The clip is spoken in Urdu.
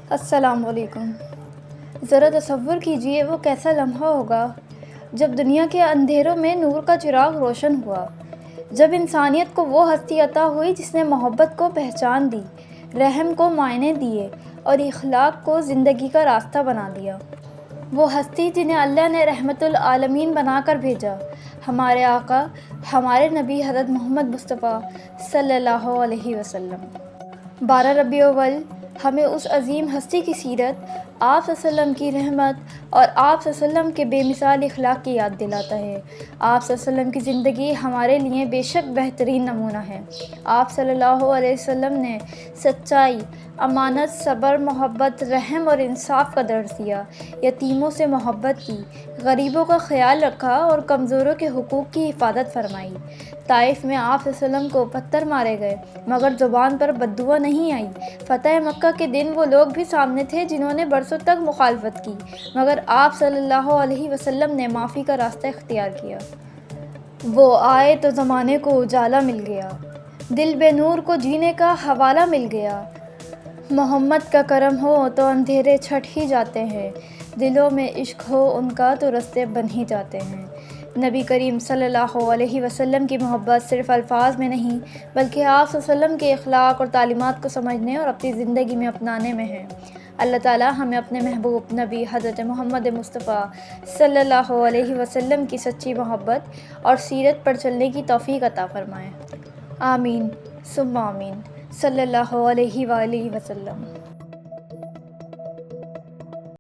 السلام علیکم۔ ذرا تصور کیجئے وہ کیسا لمحہ ہوگا جب دنیا کے اندھیروں میں نور کا چراغ روشن ہوا، جب انسانیت کو وہ ہستی عطا ہوئی جس نے محبت کو پہچان دی، رحم کو معنی دیے اور اخلاق کو زندگی کا راستہ بنا دیا۔ وہ ہستی جنہیں اللہ نے رحمت العالمین بنا کر بھیجا، ہمارے آقا، ہمارے نبی حضرت محمد مصطفیٰ صلی اللہ علیہ وسلم۔ 12 ربیع الاول ہمیں اس عظیم ہستی کی سیرت، آپ صلی اللہ علیہ وسلم کی رحمت اور آپ صلی اللہ علیہ وسلم کے بے مثال اخلاق کی یاد دلاتا ہے۔ آپ صلی اللہ علیہ وسلم کی زندگی ہمارے لیے بے شک بہترین نمونہ ہے۔ آپ صلی اللہ علیہ وسلم نے سچائی، امانت، صبر، محبت، رحم اور انصاف کا درس دیا، یتیموں سے محبت کی، غریبوں کا خیال رکھا اور کمزوروں کے حقوق کی حفاظت فرمائی۔ طائف میں آپ صلی اللہ علیہ وسلم کو پتھر مارے گئے مگر زبان پر بددعا نہیں آئی۔ فتح مکہ کے دن وہ لوگ بھی سامنے تھے جنہوں نے برسوں تک مخالفت کی، مگر آپ صلی اللہ علیہ وسلم نے معافی کا راستہ اختیار کیا۔ وہ آئے تو زمانے کو اجالا مل گیا، دل بے نور کو جینے کا حوالہ مل گیا۔ محمد کا کرم ہو تو اندھیرے چھٹ ہی جاتے ہیں، دلوں میں عشق ہو ان کا تو رستے بن ہی جاتے ہیں۔ نبی کریم صلی اللہ علیہ وسلم کی محبت صرف الفاظ میں نہیں بلکہ آپ صلی اللہ علیہ وسلم کے اخلاق اور تعلیمات کو سمجھنے اور اپنی زندگی میں اپنانے میں ہے۔ اللہ تعالیٰ ہمیں اپنے محبوب نبی حضرت محمد مصطفیٰ صلی اللہ علیہ وسلم کی سچی محبت اور سیرت پر چلنے کی توفیق عطا فرمائے۔ آمین ثم آمین۔ صلی اللہ علیہ وآلہ وسلم۔